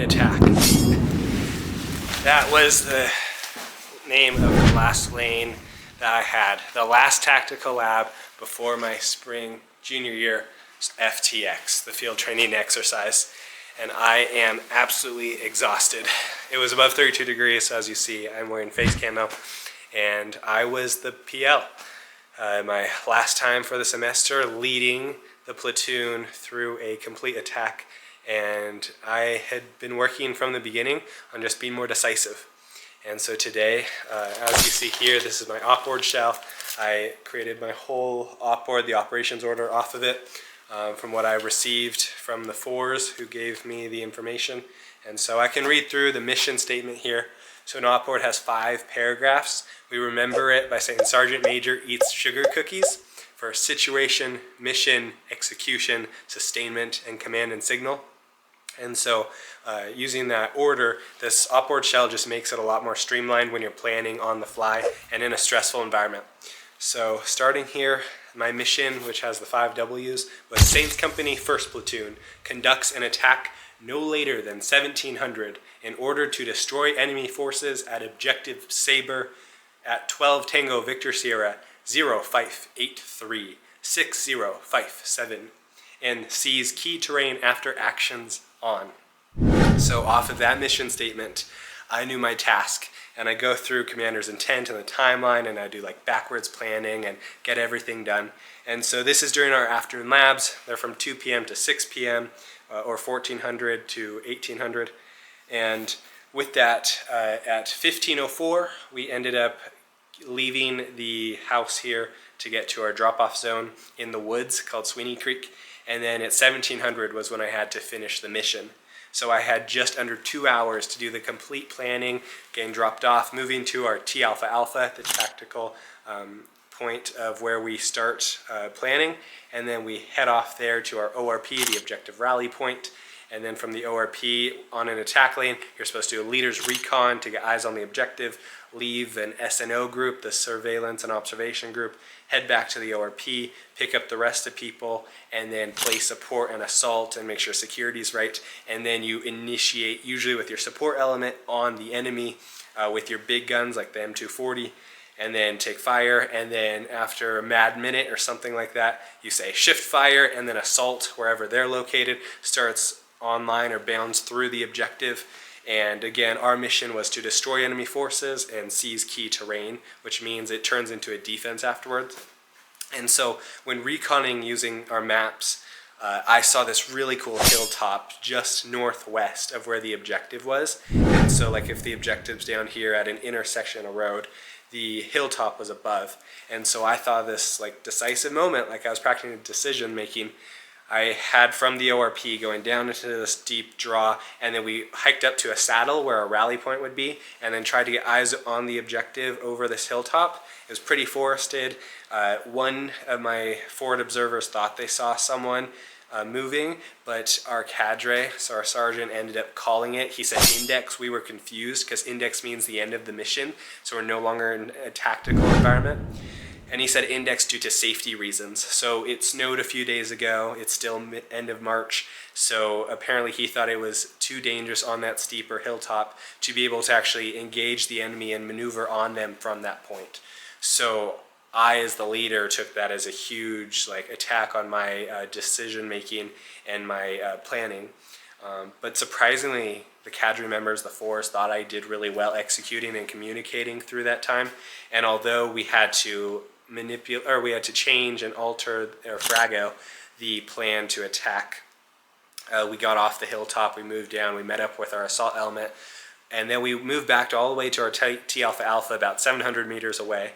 attack. That was the name of the last lane that I had. The last tactical lab before my spring junior year FTX, the field training exercise. And I am absolutely exhausted. It was above 32 degrees, so as you see, I'm wearing face camo, and I was the PL. My last time for the semester, leading the platoon through a complete attack, and I had been working from the beginning on just being more decisive. And so today, as you see here, this is my OPORD shell. I created my whole OPORD, the operations order, off of it from what I received from the fours who gave me the information. And so I can read through the mission statement here. So an OPORD has 5 paragraphs. We remember it by saying Sergeant Major eats sugar cookies for situation, mission, execution, sustainment, and command and signal. And so using that order, this OPORD shell just makes it a lot more streamlined when you're planning on the fly and in a stressful environment. So starting here, my mission, which has the 5 W's, was Saints Company 1st Platoon conducts an attack no later than 1700 in order to destroy enemy forces at Objective Sabre at 12 Tango Victor Sierra 0583 6057 and seize key terrain after actions on. So off of that mission statement, I knew my task, and I go through commander's intent and the timeline, and I do like backwards planning and get everything done. And so this is during our afternoon labs. They're from 2 p.m. to 6 p.m. Or 1400 to 1800. And with that, at 1504, we ended up leaving the house here to get to our drop-off zone in the woods called Sweeney Creek. And then at 1700 was when I had to finish the mission. So I had just under 2 hours to do the complete planning, getting dropped off, moving to our T Alpha Alpha, the tactical point of where we start planning, and then we head off there to our ORP, the objective rally point, and then from the ORP on an attack lane, you're supposed to do a leader's recon to get eyes on the objective, leave an SNO group, the surveillance and observation group, head back to the ORP, pick up the rest of people, and then place support and assault and make sure security's right, and then you initiate, usually with your support element, on the enemy with your big guns like the M240, and then take fire, and then after a mad minute or something like that, you say shift fire, and then assault wherever they're located starts online or bounds through the objective. And again, our mission was to destroy enemy forces and seize key terrain, which means it turns into a defense afterwards. And so when reconning using our maps, I saw this really cool hilltop just northwest of where the objective was. And so like if the objective's down here at an intersection of road, the hilltop was above. And so I thought this like decisive moment, like I was practicing decision making, I had from the ORP going down into this deep draw, and then we hiked up to a saddle where a rally point would be, and then tried to get eyes on the objective over this hilltop. It was pretty forested. One of my forward observers thought they saw someone moving, but our cadre, so our sergeant, ended up calling it. He said index. We were confused because index means the end of the mission, so we're no longer in a tactical environment. And he said index due to safety reasons. So it snowed a few days ago. It's still end of March. So apparently he thought it was too dangerous on that steeper hilltop to be able to actually engage the enemy and maneuver on them from that point. So I, as the leader, took that as a huge attack on my decision making and my planning. But surprisingly, the cadre members, the force, thought I did really well executing and communicating through that time. And although we had to we had to change and alter or frago the plan to attack, we got off the hilltop, we moved down, we met up with our assault element, and then we moved back all the way to our T Alpha Alpha about 700 meters away.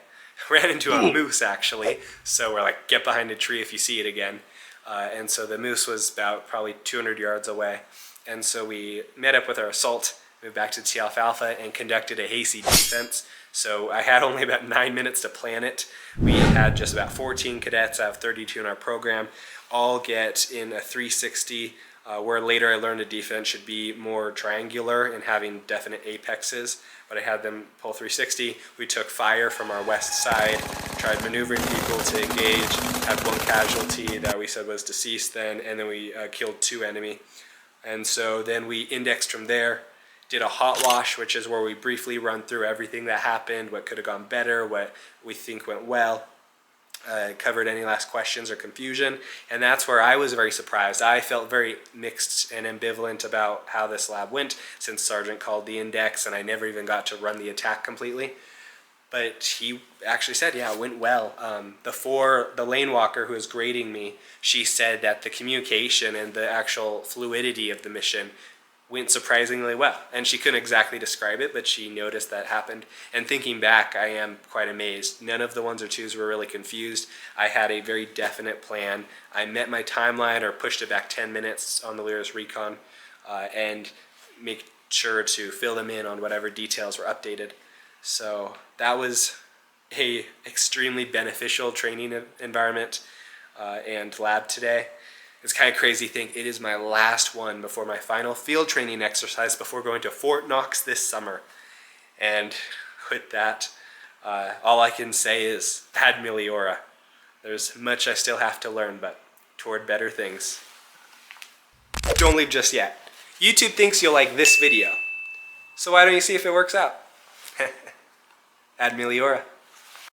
Ran into a moose actually, so we're like, get behind a tree if you see it again. And so the moose was about probably 200 yards away. And so we met up with our assault, moved back to T Alpha Alpha, and conducted a hasty defense. So I had only about 9 minutes to plan it. We had just about 14 cadets out of 32 in our program, all get in a 360, where later I learned a defense should be more triangular and having definite apexes. But I had them pull 360. We took fire from our west side, tried maneuvering people to engage, had one casualty that we said was deceased then, and then we killed 2 enemy. And so then we indexed from there, did a Hotwash, which is where we briefly run through everything that happened, what could have gone better, what we think went well. Covered any last questions or confusion, and that's where I was very surprised. I felt very mixed and ambivalent about how this lab went, since Sergeant called the index and I never even got to run the attack completely. But he actually said, yeah, it went well. The Lanewalker who was grading me, she said that the communication and the actual fluidity of the mission went surprisingly well. And she couldn't exactly describe it, but she noticed that happened. And thinking back, I am quite amazed. None of the 1s or 2s were really confused. I had a very definite plan. I met my timeline or pushed it back 10 minutes on the Lyra's Recon and make sure to fill them in on whatever details were updated. So that was a extremely beneficial training environment and lab today. It's kind of crazy thing. It is my last one before my final field training exercise before going to Fort Knox this summer. And with that, all I can say is ad meliora. There's much I still have to learn, but toward better things. Don't leave just yet. YouTube thinks you'll like this video, so why don't you see if it works out? Ad meliora.